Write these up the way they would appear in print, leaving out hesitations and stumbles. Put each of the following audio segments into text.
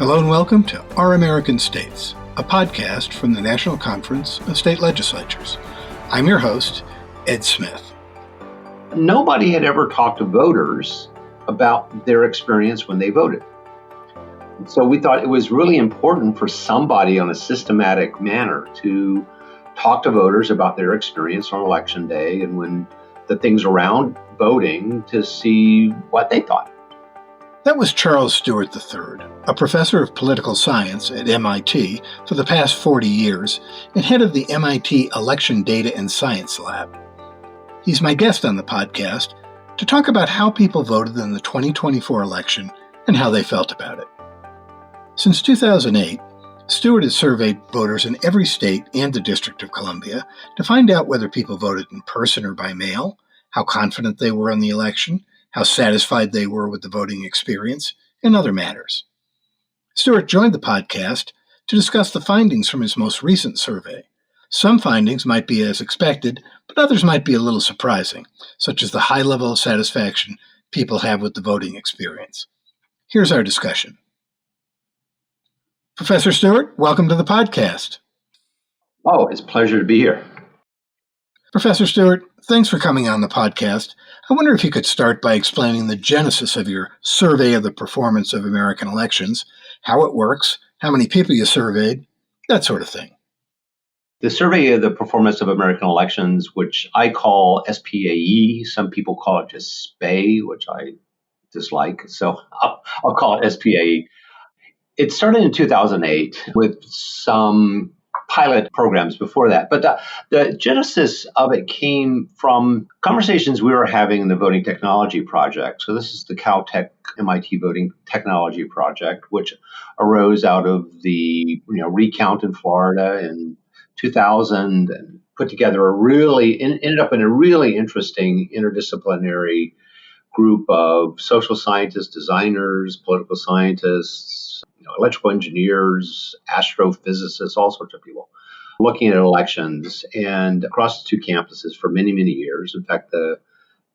Hello and welcome to Our American States, a podcast from the National Conference of State Legislatures. I'm your host, Ed Smith. Nobody had ever talked to voters about their experience when they voted. So we thought it was really important for somebody on a systematic manner to talk to voters about their experience on election day and when the things around voting to see what they thought. That was Charles Stewart III, a professor of political science at MIT for the past 40 years and head of the MIT Election Data and Science Lab. He's my guest on the podcast to talk about how people voted in the 2024 election and how they felt about it. Since 2008, Stewart has surveyed voters in every state and the District of Columbia to find out whether people voted in person or by mail, how confident they were in the election, how satisfied they were with the voting experience, and other matters. Stewart joined the podcast to discuss the findings from his most recent survey. Some findings might be as expected, but others might be a little surprising, such as the high level of satisfaction people have with the voting experience. Here's our discussion. Professor Stewart, welcome to the podcast. Oh, it's a pleasure to be here. Professor Stewart, thanks for coming on the podcast. I wonder if you could start by explaining the genesis of your survey of the performance of American elections, how it works, how many people you surveyed, that sort of thing. The survey of the performance of American elections, which I call SPAE, some people call it just SPAE, which I dislike, so I'll call it SPAE. It started in 2008 with some pilot programs before that. But the genesis of it came from conversations we were having in the Voting Technology Project. So this is the Caltech MIT Voting Technology Project, which arose out of the recount in Florida in 2000 and put together ended up in a really interesting interdisciplinary group of social scientists, designers, political scientists, electrical engineers, astrophysicists, all sorts of people looking at elections and across the two campuses for many, many years. In fact,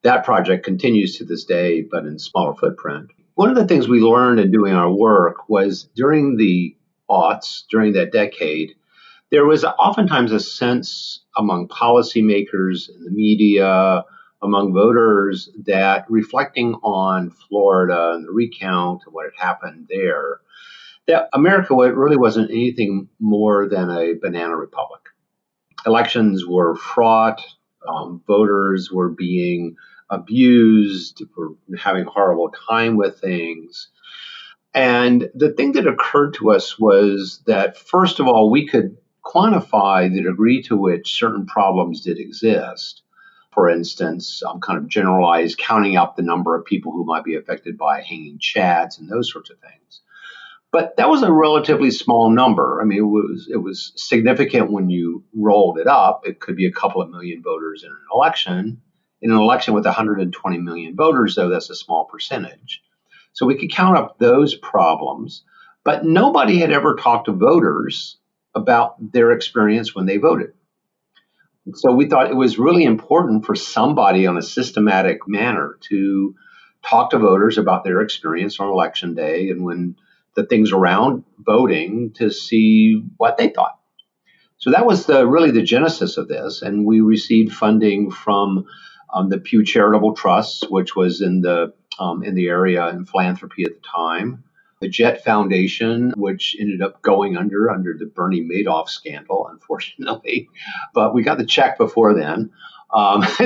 that project continues to this day, but in smaller footprint. One of the things we learned in doing our work was during the aughts, during that decade, there was oftentimes a sense among policymakers in the media, among voters, that reflecting on Florida and the recount and what had happened there, that America really wasn't anything more than a banana republic. Elections were fraught, voters were being abused, were having a horrible time with things. And the thing that occurred to us was that, first of all, we could quantify the degree to which certain problems did exist. For instance, kind of generalized counting up the number of people who might be affected by hanging chads and those sorts of things. But that was a relatively small number. I mean, it was significant when you rolled it up. It could be a couple of million voters in an election. In an election with 120 million voters, though, that's a small percentage. So we could count up those problems. But nobody had ever talked to voters about their experience when they voted. So we thought it was really important for somebody on a systematic manner to talk to voters about their experience on election day and when the things around voting to see what they thought. So that was really the genesis of this. And we received funding from the Pew Charitable Trust, which was in the area in philanthropy at the time. The Jet Foundation, which ended up going under the Bernie Madoff scandal, unfortunately. But we got the check before then.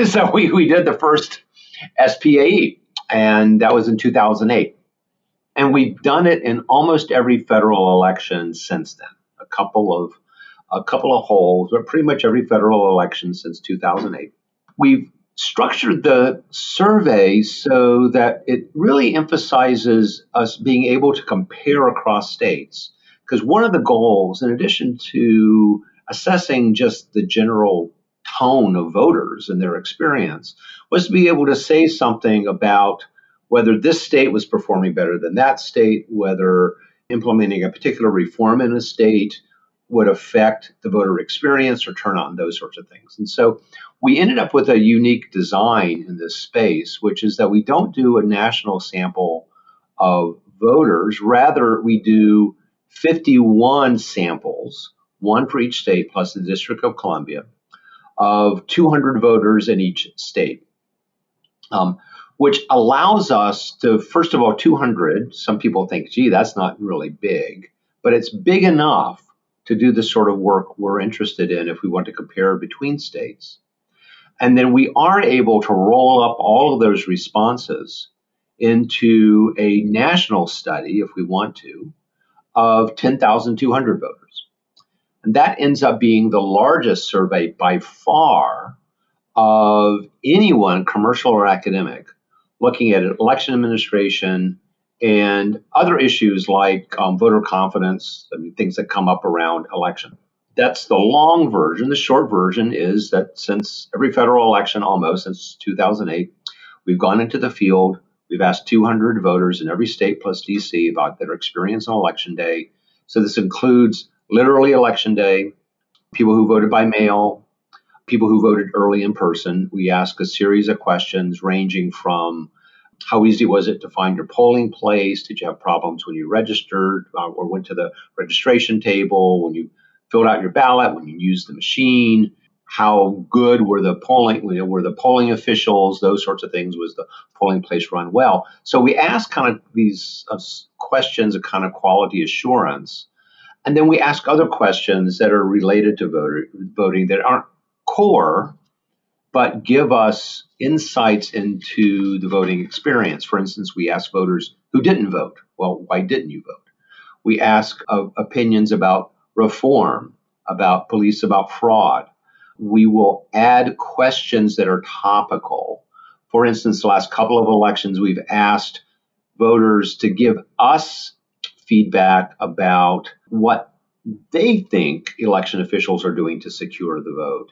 So we did the first SPAE, and that was in 2008. And we've done it in almost every federal election since then. A couple of holes, but pretty much every federal election since 2008. We've structured the survey so that it really emphasizes us being able to compare across states. Because one of the goals, in addition to assessing just the general tone of voters and their experience, was to be able to say something about whether this state was performing better than that state, whether implementing a particular reform in a state would affect the voter experience or turnout and those sorts of things. And so we ended up with a unique design in this space, which is that we don't do a national sample of voters. Rather, we do 51 samples, one for each state plus the District of Columbia, of 200 voters in each state, which allows us to, first of all, 200. Some people think, gee, that's not really big, but it's big enough to do the sort of work we're interested in if we want to compare between states. And then we are able to roll up all of those responses into a national study, if we want to, of 10,200 voters. And that ends up being the largest survey by far of anyone, commercial or academic, looking at election administration and other issues like voter confidence, things that come up around election. That's the long version. The short version is that since every federal election, almost since 2008, we've gone into the field. We've asked 200 voters in every state plus DC about their experience on election day. So this includes literally election day, people who voted by mail, people who voted early in person. We ask a series of questions ranging from how easy was it to find your polling place? Did you have problems when you registered or went to the registration table, when you filled out your ballot, when you used the machine? How good were the polling officials? Those sorts of things. Was the polling place run well? So we ask kind of these questions of kind of quality assurance. And then we ask other questions that are related to voting that aren't core, but give us insights into the voting experience. For instance, we ask voters who didn't vote, well, why didn't you vote? We ask opinions about reform, about police, about fraud. We will add questions that are topical. For instance, the last couple of elections, we've asked voters to give us feedback about what they think election officials are doing to secure the vote.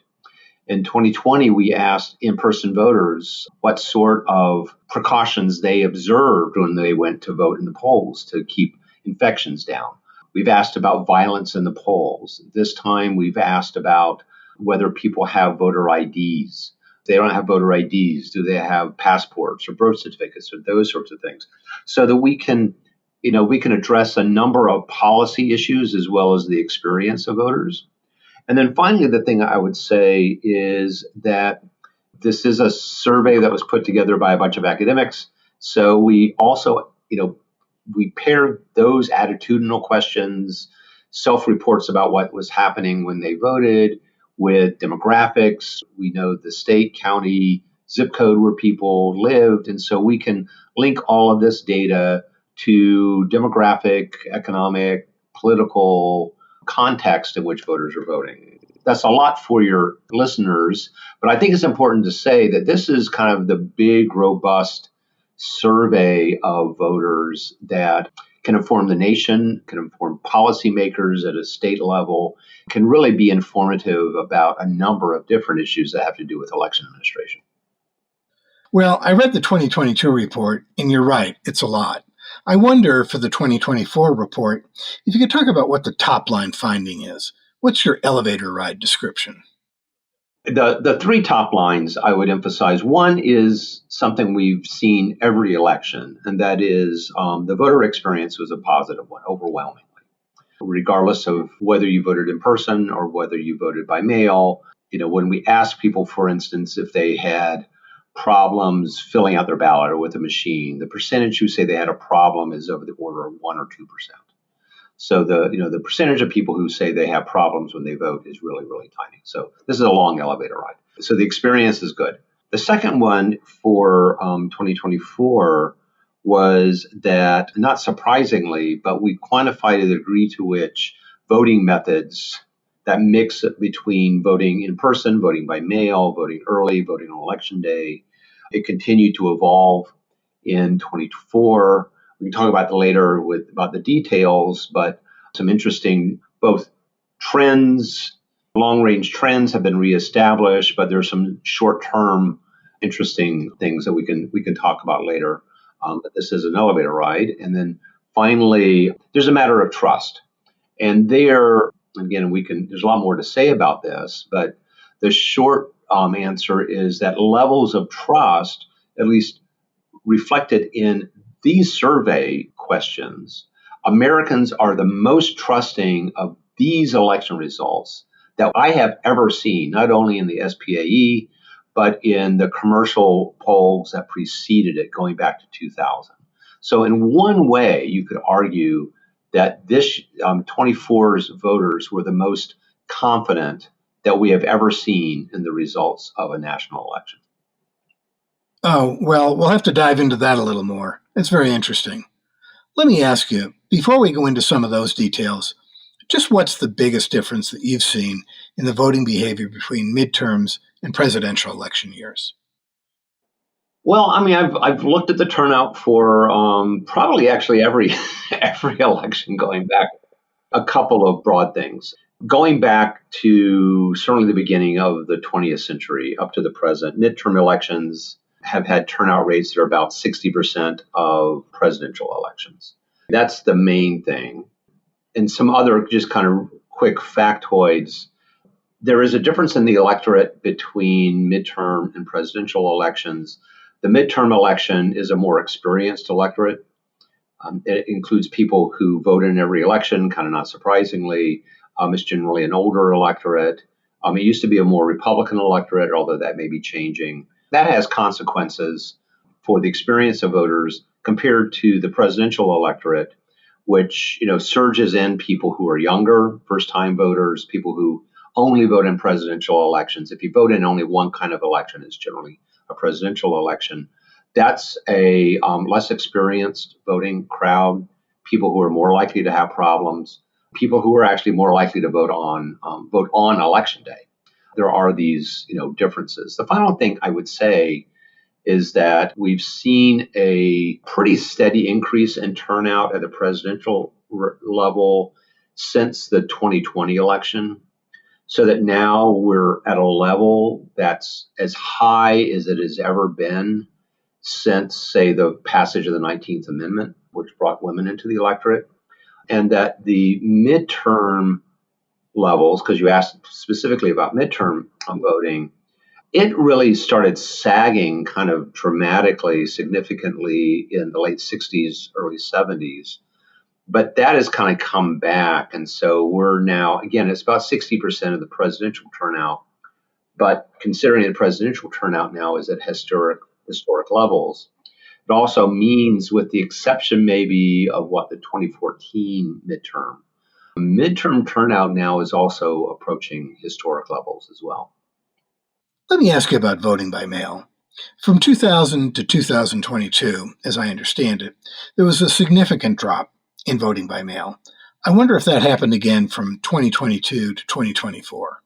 In 2020, we asked in-person voters what sort of precautions they observed when they went to vote in the polls to keep infections down. We've asked about violence in the polls. This time, we've asked about whether people have voter IDs. If they don't have voter IDs, do they have passports or birth certificates or those sorts of things? So that we can address a number of policy issues as well as the experience of voters. And then finally, the thing I would say is that this is a survey that was put together by a bunch of academics. So we also, we paired those attitudinal questions, self-reports about what was happening when they voted, with demographics. We know the state, county, zip code where people lived. And so we can link all of this data to demographic, economic, political context in which voters are voting. That's a lot for your listeners, but I think it's important to say that this is kind of the big, robust survey of voters that can inform the nation, can inform policymakers at a state level, can really be informative about a number of different issues that have to do with election administration. Well, I read the 2022 report, and you're right, it's a lot. I wonder for the 2024 report, if you could talk about what the top line finding is. What's your elevator ride description? The three top lines I would emphasize. One is something we've seen every election, and that is the voter experience was a positive one, overwhelmingly. Regardless of whether you voted in person or whether you voted by mail, when we ask people, for instance, if they had problems filling out their ballot or with a machine, the percentage who say they had a problem is over the order of 1 or 2%. So the percentage of people who say they have problems when they vote is really, really tiny. So this is a long elevator ride. So the experience is good. The second one for 2024 was that, not surprisingly, but we quantified the degree to which voting methods, that mix between voting in person, voting by mail, voting early, voting on election day, it continued to evolve in 2024. We can talk about that later about the details, but some interesting both trends, long-range trends have been reestablished, but there's some short-term interesting things that we can talk about later. But this is an elevator ride. And then finally, there's a matter of trust. And there, again, there's a lot more to say about this, but the short answer is that levels of trust, at least reflected in these survey questions, Americans are the most trusting of these election results that I have ever seen, not only in the SPAE, but in the commercial polls that preceded it, going back to 2000. So in one way, you could argue that this 24's voters were the most confident that we have ever seen in the results of a national election. Oh, well, we'll have to dive into that a little more. It's very interesting. Let me ask you, before we go into some of those details, just what's the biggest difference that you've seen in the voting behavior between midterms and presidential election years? Well, I mean, I've looked at the turnout for probably actually every every election going back. A couple of broad things. Going back to certainly the beginning of the 20th century up to the present, midterm elections have had turnout rates that are about 60% of presidential elections. That's the main thing. And some other just kind of quick factoids. There is a difference in the electorate between midterm and presidential elections. The midterm election is a more experienced electorate. It includes people who vote in every election, kind of not surprisingly. It's generally an older electorate. It used to be a more Republican electorate, although that may be changing. That has consequences for the experience of voters compared to the presidential electorate, which surges in people who are younger, first-time voters, people who only vote in presidential elections. If you vote in only one kind of election, it's generally a presidential election. That's a less experienced voting crowd, people who are more likely to have problems, people who are actually more likely to vote on election day. There are these differences. The final thing I would say is that we've seen a pretty steady increase in turnout at the presidential level since the 2020 election, so that now we're at a level that's as high as it has ever been since, say, the passage of the 19th Amendment, which brought women into the electorate, and that the midterm levels, because you asked specifically about midterm voting, it really started sagging kind of dramatically, significantly in the late 60s, early 70s. But that has kind of come back. And so we're now, again, it's about 60% of the presidential turnout. But considering the presidential turnout now is at historic levels, it also means, with the exception maybe of the 2014 midterm turnout now is also approaching historic levels as well. Let me ask you about voting by mail. From 2000 to 2022, as I understand it, there was a significant drop in voting by mail. I wonder if that happened again from 2022 to 2024.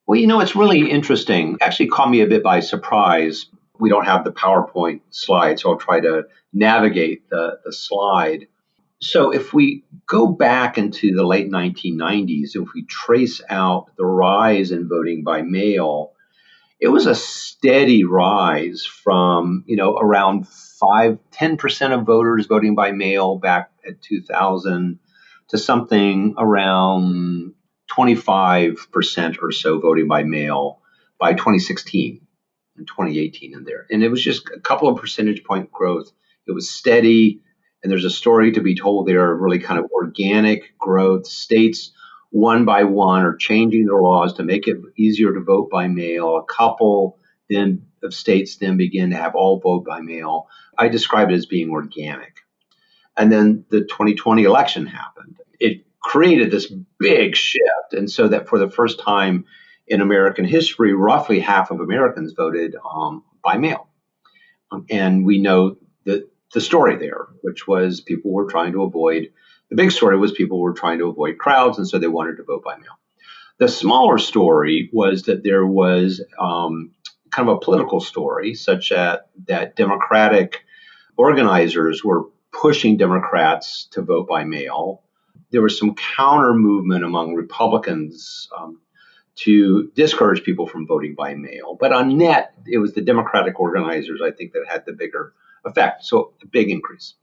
Well, it's really interesting. Actually caught me a bit by surprise. We don't have the PowerPoint slide, so I'll try to navigate the slide. So if we go back into the late 1990s, if we trace out the rise in voting by mail, it was a steady rise from, around 10% of voters voting by mail back at 2000 to something around 25% or so voting by mail by 2016 and 2018 in there. And it was just a couple of percentage point growth. It was steady. And there's a story to be told there of really kind of organic growth. States one by one are changing their laws to make it easier to vote by mail. A couple then of states then begin to have all vote by mail. I describe it as being organic. And then the 2020 election happened. It created this big shift. And so that for the first time in American history, roughly half of Americans voted by mail. And we know that the story there, which was people were trying to avoid, the big story was people were trying to avoid crowds, and so they wanted to vote by mail. The smaller story was that there was kind of a political story, such that Democratic organizers were pushing Democrats to vote by mail. There was some counter movement among Republicans to discourage people from voting by mail. But on net, it was the Democratic organizers, I think, that had the bigger effect. So a big increase.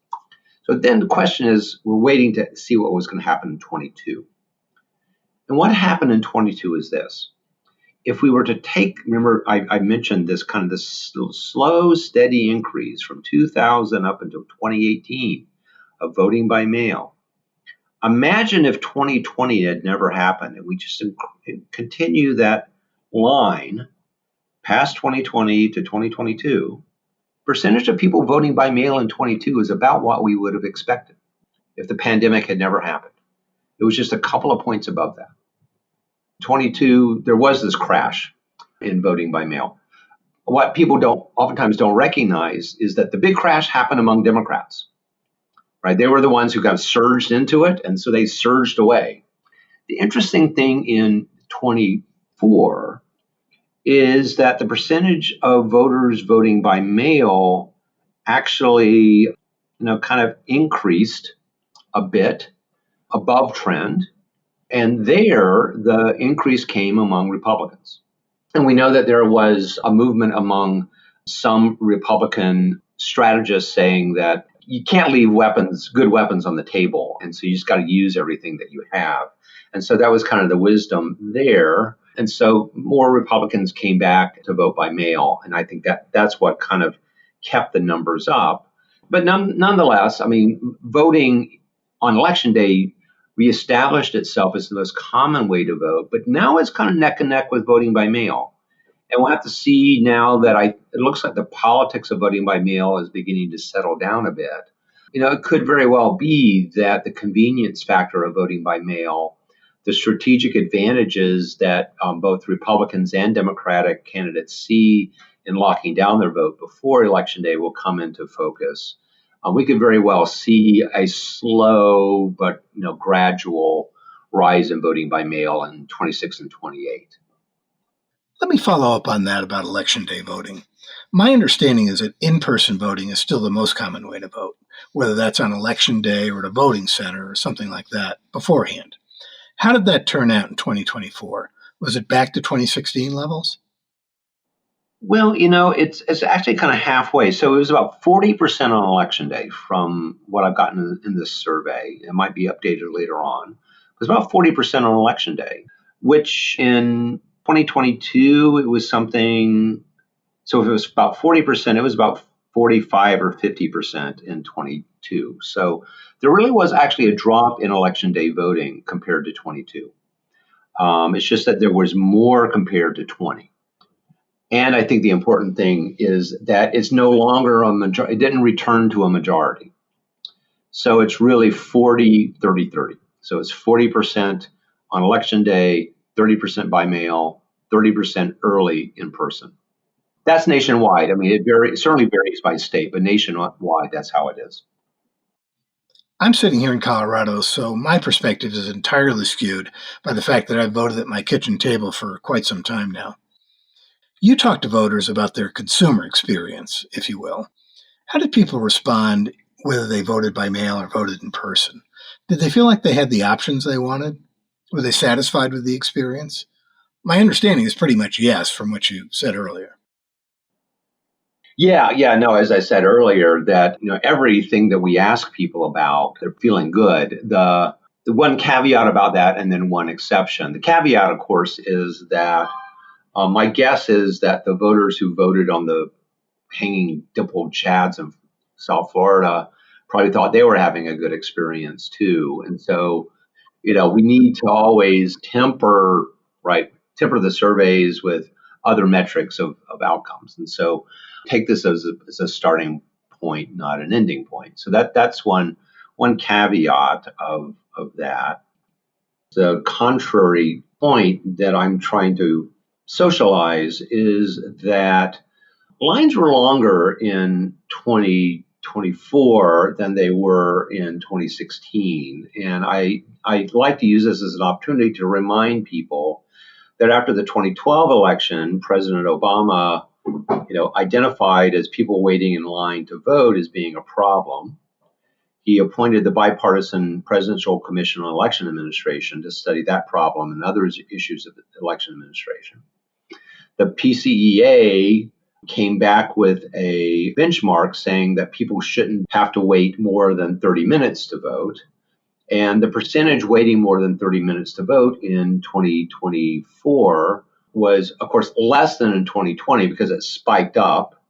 So then the question is, we're waiting to see what was going to happen in 22. And what happened in 22 is this. If we were to remember, I mentioned this kind of this slow, steady increase from 2000 up until 2018 of voting by mail. Imagine if 2020 had never happened and we just continue that line past 2020 to 2022. Percentage of people voting by mail in 22 is about what we would have expected if the pandemic had never happened. It was just a couple of points above that. 22, there was this crash in voting by mail. What people oftentimes don't recognize is that the big crash happened among Democrats, right? They were the ones who got surged into it, and so they surged away. The interesting thing in 24 is that the percentage of voters voting by mail actually, kind of increased a bit above trend. And there, the increase came among Republicans. And we know that there was a movement among some Republican strategists saying that you can't leave good weapons on the table. And so you just got to use everything that you have. And so that was kind of the wisdom there. And so more Republicans came back to vote by mail. And I think that's what kind of kept the numbers up. But nonetheless, voting on Election Day reestablished itself as the most common way to vote, but now it's kind of neck and neck with voting by mail. And we'll have to see now that it looks like the politics of voting by mail is beginning to settle down a bit. It could very well be that the convenience factor of voting by mail, the strategic advantages that both Republicans and Democratic candidates see in locking down their vote before Election Day will come into focus. We could very well see a slow but gradual rise in voting by mail in 26 and 28. Let me follow up on that about Election Day voting. My understanding is that in-person voting is still the most common way to vote, whether that's on Election Day or at a voting center or something like that beforehand. How did that turn out in 2024? Was it back to 2016 levels? Well, it's actually kind of halfway. So it was about 40% on Election Day from what I've gotten in this survey. It might be updated later on. It was about 40% on Election Day, which in 2022, it was something. So if it was about 40%, it was about 45 or 50% in 22. So there really was actually a drop in Election Day voting compared to 22. It's just that there was more compared to 20. And I think the important thing is that it's no longer a majority. It didn't return to a majority. So it's really 40, 30, 30. So it's 40% on Election Day, 30% by mail, 30% early in person. That's nationwide. It certainly varies by state, but nationwide, that's how it is. I'm sitting here in Colorado, so my perspective is entirely skewed by the fact that I've voted at my kitchen table for quite some time now. You talk to voters about their consumer experience, if you will. How did people respond whether they voted by mail or voted in person? Did they feel like they had the options they wanted? Were they satisfied with the experience? My understanding is pretty much yes from what you said earlier. Yeah, no, as I said earlier, that everything that we ask people about, they're feeling good. The one caveat about that and then one exception. The caveat, of course, is that my guess is that the voters who voted on the hanging dimpled chads in South Florida probably thought they were having a good experience too. And so, we need to always temper the surveys with other metrics of outcomes. And so take this as a starting point, not an ending point. So that's one caveat of that. The contrary point that I'm trying to socialize is that lines were longer in 2024 than they were in 2016. And I like to use this as an opportunity to remind people that after the 2012 election, President Obama, identified as people waiting in line to vote as being a problem. He appointed the Bipartisan Presidential Commission on Election Administration to study that problem and other issues of election administration. The PCEA came back with a benchmark saying that people shouldn't have to wait more than 30 minutes to vote. And the percentage waiting more than 30 minutes to vote in 2024 was, of course, less than in 2020 because it spiked up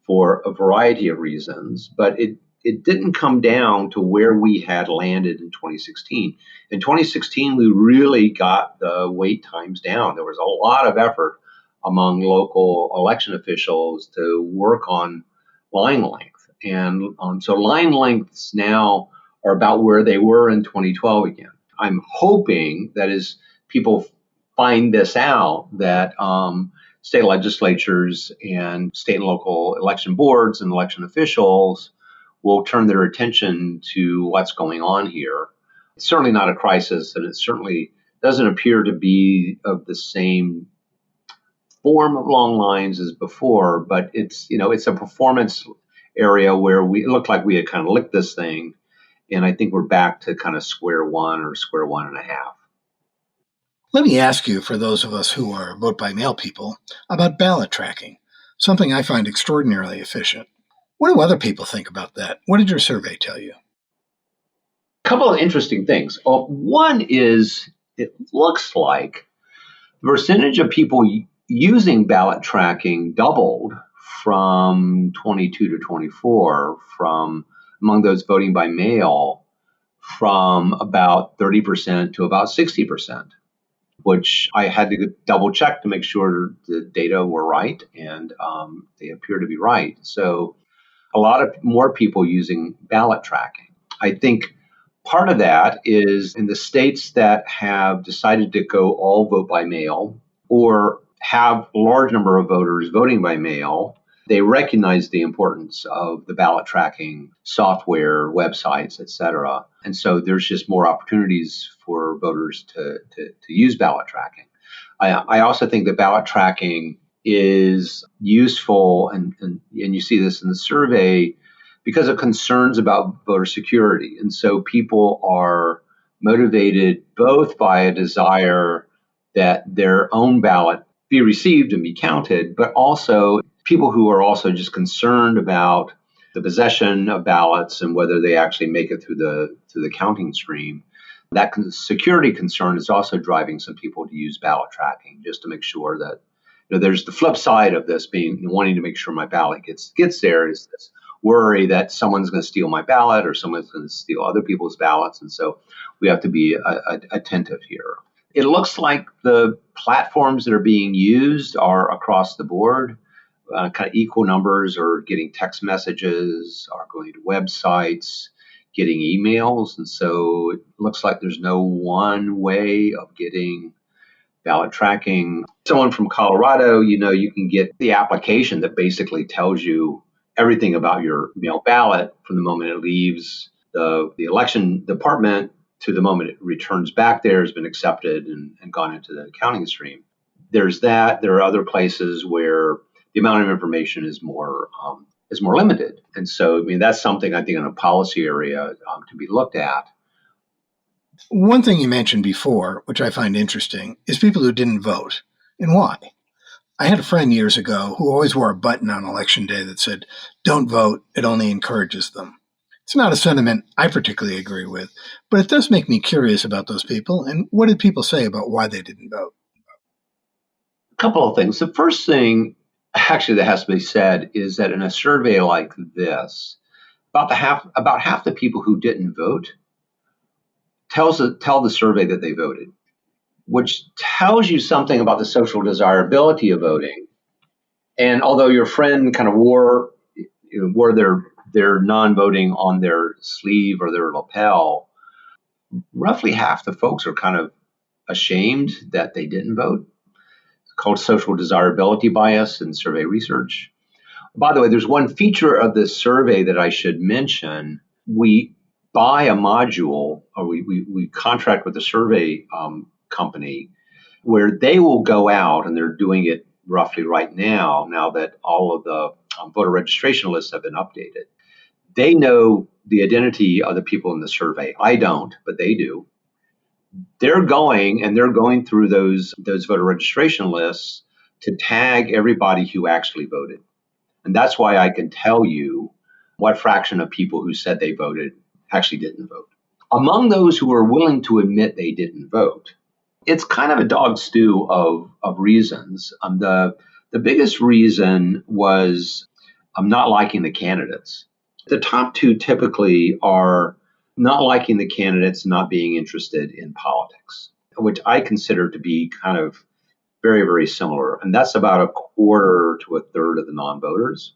for a variety of reasons. But it didn't come down to where we had landed in 2016. In 2016, we really got the wait times down. There was a lot of effort among local election officials to work on line length. And so line lengths now are about where they were in 2012 again. I'm hoping that as people find this out, that state legislatures and state and local election boards and election officials will turn their attention to what's going on here. It's certainly not a crisis, and it certainly doesn't appear to be of the same form of long lines as before, but it's a performance area where it looked like we had kind of licked this thing, and I think we're back to kind of square one or square one and a half. Let me ask you, for those of us who are vote-by-mail people, about ballot tracking, something I find extraordinarily efficient. What do other people think about that? What did your survey tell you? A couple of interesting things. One is it looks like the percentage of people using ballot tracking doubled from 22 to 24, from among those voting by mail, from about 30% to about 60%, which I had to double check to make sure the data were right, and they appear to be right. So a lot of more people using ballot tracking. I think part of that is in the states that have decided to go all vote by mail or have a large number of voters voting by mail, they recognize the importance of the ballot tracking software, websites, et cetera. And so there's just more opportunities for voters to use ballot tracking. I also think that ballot tracking is useful, and you see this in the survey, because of concerns about voter security. And so people are motivated both by a desire that their own ballot be received and be counted, but also people who are also just concerned about the possession of ballots and whether they actually make it through the counting stream. That security concern is also driving some people to use ballot tracking, just to make sure that there's the flip side of this being wanting to make sure my ballot gets there, is this worry that someone's going to steal my ballot or someone's going to steal other people's ballots. And so we have to be attentive here. It looks like the platforms that are being used are across the board. Kind of equal numbers are getting text messages, are going to websites, getting emails. And so it looks like there's no one way of getting ballot tracking. Someone from Colorado, you can get the application that basically tells you everything about your mail ballot from the moment it leaves the election department to the moment it returns back there, has been accepted and gone into the counting stream. There's that. There are other places where the amount of information is more limited. And so, that's something I think in a policy area to be looked at. One thing you mentioned before, which I find interesting, is people who didn't vote, and why. I had a friend years ago who always wore a button on election day that said, "Don't vote, it only encourages them." It's not a sentiment I particularly agree with, but it does make me curious about those people, and what did people say about why they didn't vote? A couple of things. The first thing, actually, that has to be said is that in a survey like this, about half the people who didn't vote tell the survey that they voted, which tells you something about the social desirability of voting. And although your friend kind of wore their non-voting on their sleeve or their lapel, roughly half the folks are kind of ashamed that they didn't vote. It's called social desirability bias in survey research. By the way, there's one feature of this survey that I should mention. We buy a module, or we contract with a survey company where they will go out, and they're doing it roughly right now that all of the voter registration lists have been updated. They know the identity of the people in the survey. I don't, but they do. They're going through those voter registration lists to tag everybody who actually voted. And that's why I can tell you what fraction of people who said they voted actually didn't vote. Among those who are willing to admit they didn't vote, it's kind of a dog stew of reasons. The biggest reason was not liking the candidates. The top two typically are not liking the candidates, not being interested in politics, which I consider to be kind of very, very similar. And that's about a quarter to a third of the non voters.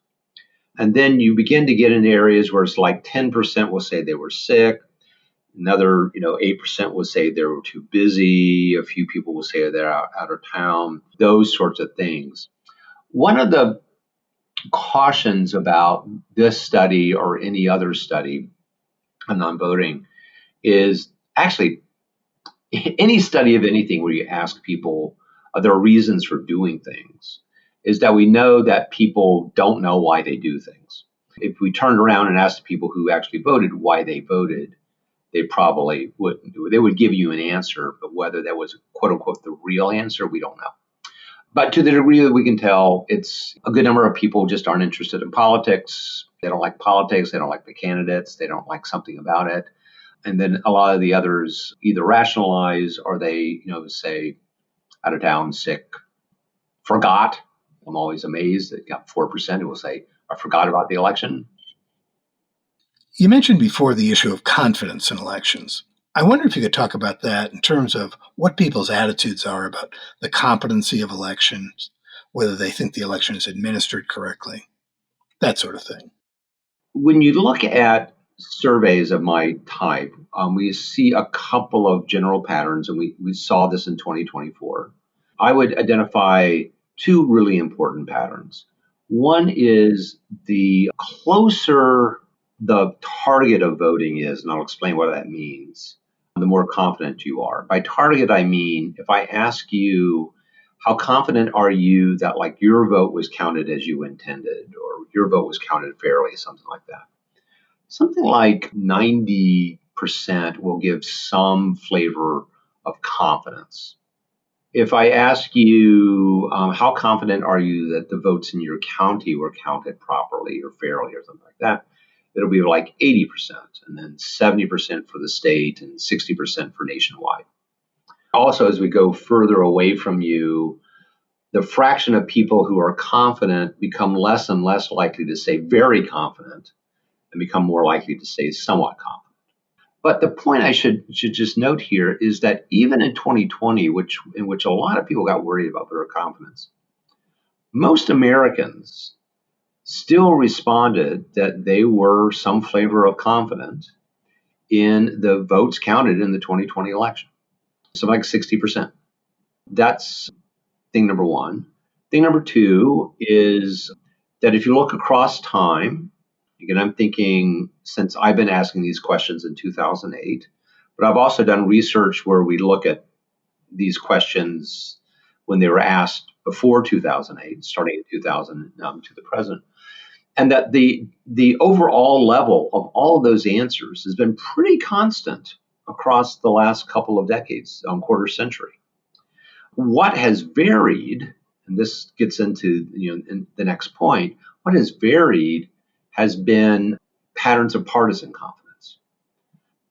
And then you begin to get in areas where it's like 10% will say they were sick. Another, 8% will say they were too busy. A few people will say they're out of town, those sorts of things. One of the cautions about this study or any other study on non-voting is actually any study of anything where you ask people their reasons for doing things is that we know that people don't know why they do things. If we turned around and asked people who actually voted why they voted, they probably wouldn't do it. They would give you an answer, but whether that was quote unquote the real answer, we don't know. But to the degree that we can tell, it's a good number of people just aren't interested in politics. They don't like politics. They don't like the candidates. They don't like something about it. And then a lot of the others either rationalize or they, say out of town, sick, forgot. I'm always amazed that got 4% who will say, I forgot about the election. You mentioned before the issue of confidence in elections. I wonder if you could talk about that in terms of what people's attitudes are about the competency of elections, whether they think the election is administered correctly, that sort of thing. When you look at surveys of my type, we see a couple of general patterns, and we saw this in 2024. I would identify two really important patterns. One is the closer the target of voting is, and I'll explain what that means, the more confident you are. By target, I mean, if I ask you, how confident are you that like your vote was counted as you intended, or your vote was counted fairly, something like that? Something like 90% will give some flavor of confidence. If I ask you, how confident are you that the votes in your county were counted properly or fairly or something like that, it'll be like 80%, and then 70% for the state and 60% for nationwide. Also, as we go further away from you, the fraction of people who are confident become less and less likely to say very confident and become more likely to say somewhat confident. But the point I should just note here is that even in 2020, in which a lot of people got worried about voter confidence, most Americans still responded that they were some flavor of confident in the votes counted in the 2020 election. So like 60%. That's thing number one. Thing number two is that if you look across time, again, I'm thinking since I've been asking these questions in 2008, but I've also done research where we look at these questions when they were asked before 2008, starting in 2000 to the present. And that the overall level of all of those answers has been pretty constant across the last couple of decades, quarter century. What has varied, and this gets into in the next point, what has varied has been patterns of partisan confidence.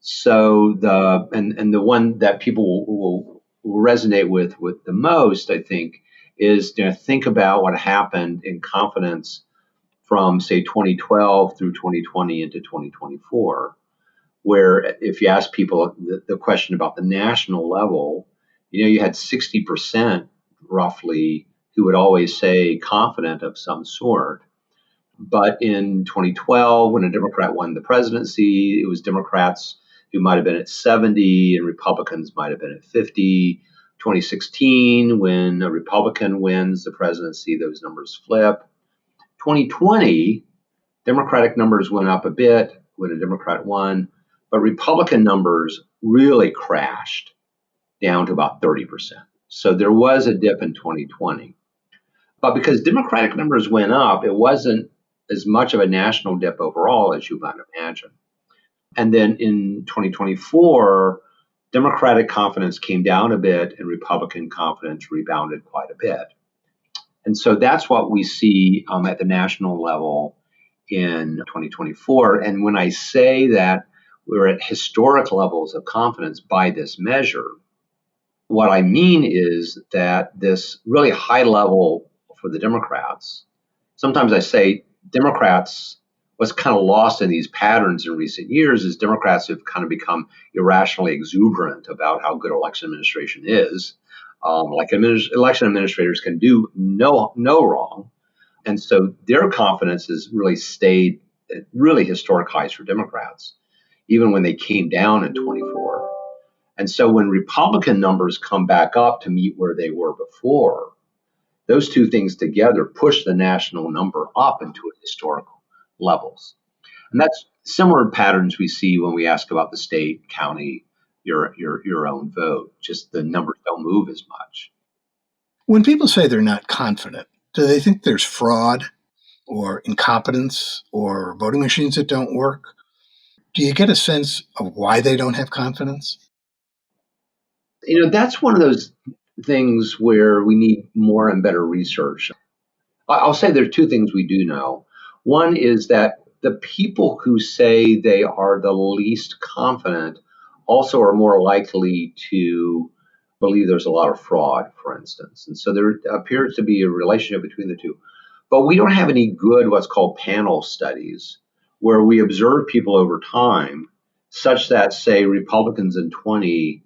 So the one that people will resonate with the most, I think, is to think about what happened in confidence from say 2012 through 2020 into 2024, where if you ask people the question about the national level, you had 60% roughly who would always say confident of some sort. But in 2012, when a Democrat won the presidency, it was Democrats who might have been at 70 and Republicans might have been at 50. 2016, when a Republican wins the presidency, those numbers flip. 2020, Democratic numbers went up a bit when a Democrat won, but Republican numbers really crashed down to about 30%. So there was a dip in 2020. But because Democratic numbers went up, it wasn't as much of a national dip overall as you might imagine. And then in 2024, Democratic confidence came down a bit and Republican confidence rebounded quite a bit. And so that's what we see at the national level in 2024. And when I say that we're at historic levels of confidence by this measure, what I mean is that this really high level for the Democrats, sometimes I say Democrats what's kind of lost in these patterns in recent years is Democrats have kind of become irrationally exuberant about how good election administration is. Election administrators can do no wrong. And so their confidence has really stayed at really historic highs for Democrats, even when they came down in 24. And so when Republican numbers come back up to meet where they were before, those two things together push the national number up into historical levels. And that's similar patterns we see when we ask about the state, county, your own vote. Just the numbers don't move as much. When people say they're not confident, do they think there's fraud or incompetence or voting machines that don't work? Do you get a sense of why they don't have confidence? That's one of those things where we need more and better research. I'll say there are two things we do know. One is that the people who say they are the least confident also are more likely to believe there's a lot of fraud, for instance. And so there appears to be a relationship between the two. But we don't have any good what's called panel studies where we observe people over time such that, say, Republicans in 20,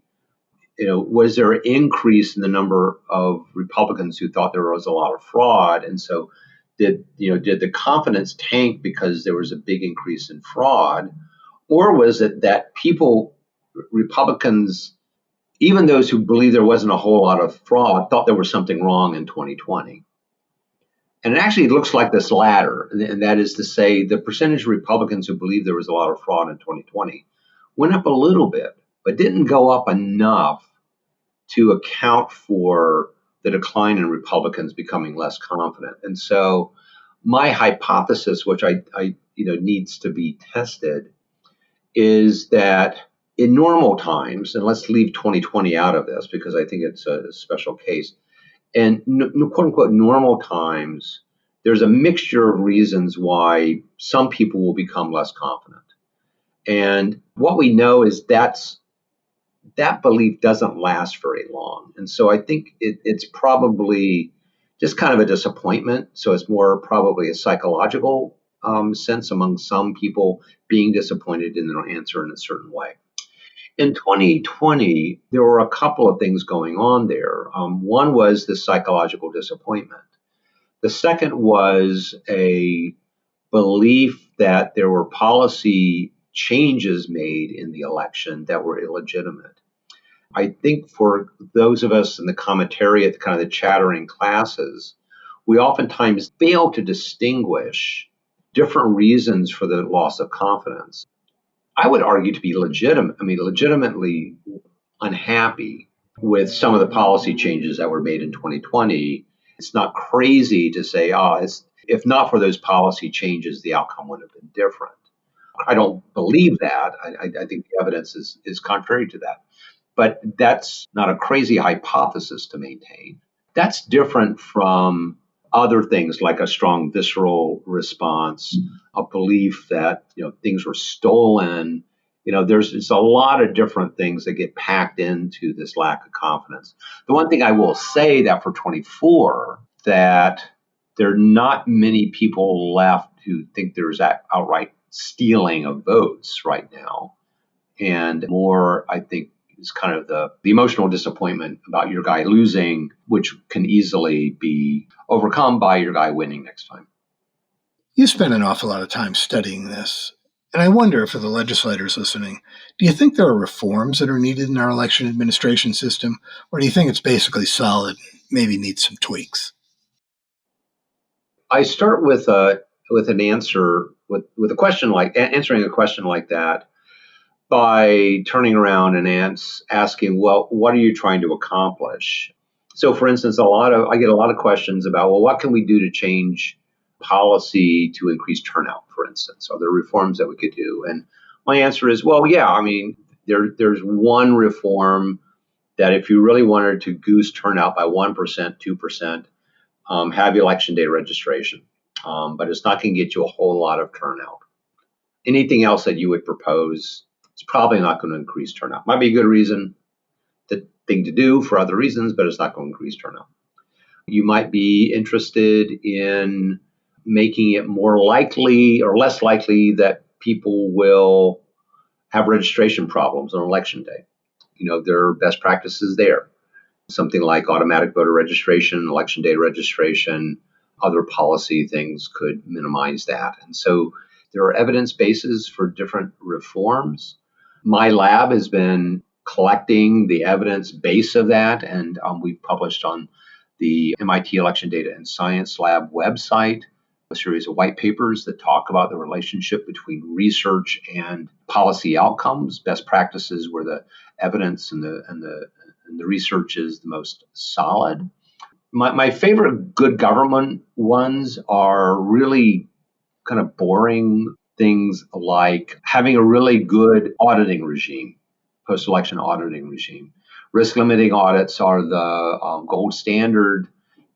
was there an increase in the number of Republicans who thought there was a lot of fraud? And so did the confidence tank because there was a big increase in fraud? Or was it that Republicans, even those who believed there wasn't a whole lot of fraud, thought there was something wrong in 2020? And it actually looks like this latter, and that is to say the percentage of Republicans who believed there was a lot of fraud in 2020 went up a little bit, but didn't go up enough to account for the decline in Republicans becoming less confident. And so my hypothesis, which I needs to be tested, is that in normal times, and let's leave 2020 out of this because I think it's a special case, and quote unquote normal times, there's a mixture of reasons why some people will become less confident. And what we know is that belief doesn't last very long. And so I think it's probably just kind of a disappointment. So it's more probably a psychological sense among some people being disappointed in their answer in a certain way. In 2020, there were a couple of things going on there. One was the psychological disappointment. The second was a belief that there were policy changes made in the election that were illegitimate. I think for those of us in the commentariat, kind of the chattering classes, we oftentimes fail to distinguish different reasons for the loss of confidence. I would argue to be legitimately unhappy with some of the policy changes that were made in 2020. It's not crazy to say, if not for those policy changes, the outcome would have been different. I don't believe that. I think the evidence is contrary to that. But that's not a crazy hypothesis to maintain. That's different from other things like a strong visceral response, a belief that things were stolen. There's a lot of different things that get packed into this lack of confidence. The one thing I will say that for 24, that there are not many people left who think there's outright stealing of votes right now. And more, I think, is kind of the emotional disappointment about your guy losing, which can easily be overcome by your guy winning next time. You spent an awful lot of time studying this, and I wonder, for the legislators listening, do you think there are reforms that are needed in our election administration system, or do you think it's basically solid, maybe needs some tweaks? I start with an answer with a question answering a question like that by turning around and asking, well, what are you trying to accomplish? So, for instance, I get a lot of questions about, well, what can we do to change policy to increase turnout, for instance? Are there reforms that we could do? And my answer is, well, yeah, there's one reform that if you really wanted to goose turnout by 1%, 2%, have election day registration. But it's not going to get you a whole lot of turnout. Anything else that you would propose, it's probably not going to increase turnout. Might be a good thing to do for other reasons, but it's not going to increase turnout. You might be interested in making it more likely or less likely that people will have registration problems on election day. There are best practices there. Something like automatic voter registration, election day registration, other policy things could minimize that. And so there are evidence bases for different reforms. My lab has been collecting the evidence base of that, and we've published on the MIT Election Data and Science Lab website a series of white papers that talk about the relationship between research and policy outcomes, best practices where the evidence and the research is the most solid. My favorite good government ones are really kind of boring things like having a really good auditing regime, post-election auditing regime. Risk limiting audits are the gold standard,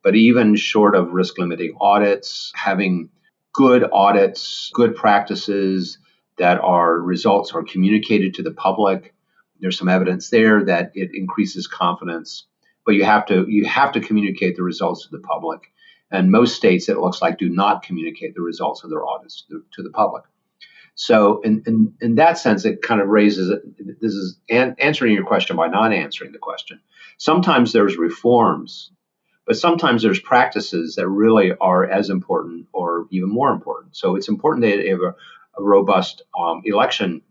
but even short of risk limiting audits, having good audits, good practices that results are communicated to the public. There's some evidence there that it increases confidence, but you have to communicate the results to the public. And most states, it looks like, do not communicate the results of their audits to the public. So in that sense, it kind of raises it. This is answering your question by not answering the question. Sometimes there's reforms, but sometimes there's practices that really are as important or even more important. So it's important that you have a robust post-election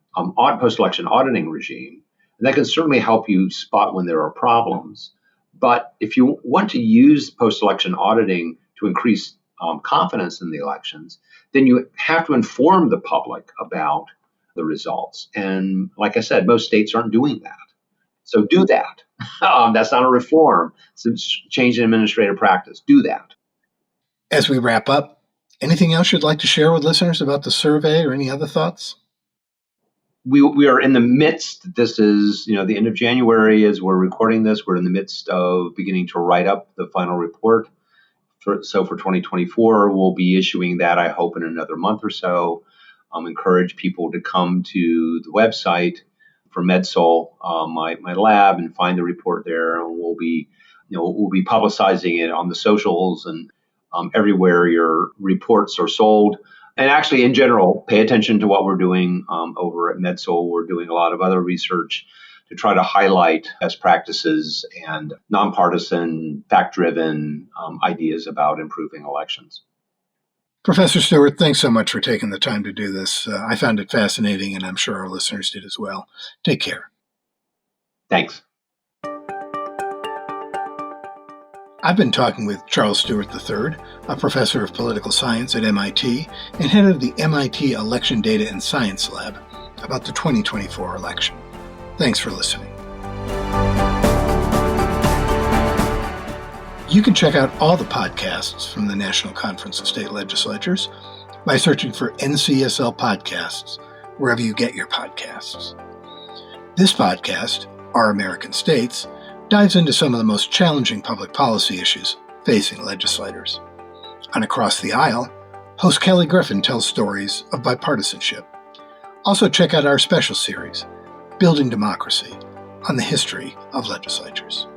auditing regime. And that can certainly help you spot when there are problems. But if you want to use post-election auditing to increase confidence in the elections, then you have to inform the public about the results. And like I said, most states aren't doing that. So do that. That's not a reform. It's a change in administrative practice. Do that. As we wrap up, anything else you'd like to share with listeners about the survey or any other thoughts? We are in the midst. This is, the end of January as we're recording this. We're in the midst of beginning to write up the final report. So for 2024, we'll be issuing that, I hope, in another month or so. Encourage people to come to the website for MedSol, my lab, and find the report there. And we'll be publicizing it on the socials and everywhere your reports are sold. And actually, in general, pay attention to what we're doing over at MedSol. We're doing a lot of other research to try to highlight best practices and nonpartisan, fact-driven ideas about improving elections. Professor Stewart, thanks so much for taking the time to do this. I found it fascinating, and I'm sure our listeners did as well. Take care. Thanks. I've been talking with Charles Stewart III, a professor of political science at MIT and head of the MIT Election Data and Science Lab, about the 2024 election. Thanks for listening. You can check out all the podcasts from the National Conference of State Legislatures by searching for NCSL Podcasts wherever you get your podcasts. This podcast, Our American States, dives into some of the most challenging public policy issues facing legislators. On Across the Aisle, host Kelly Griffin tells stories of bipartisanship. Also check out our special series, Building Democracy, on the history of legislatures.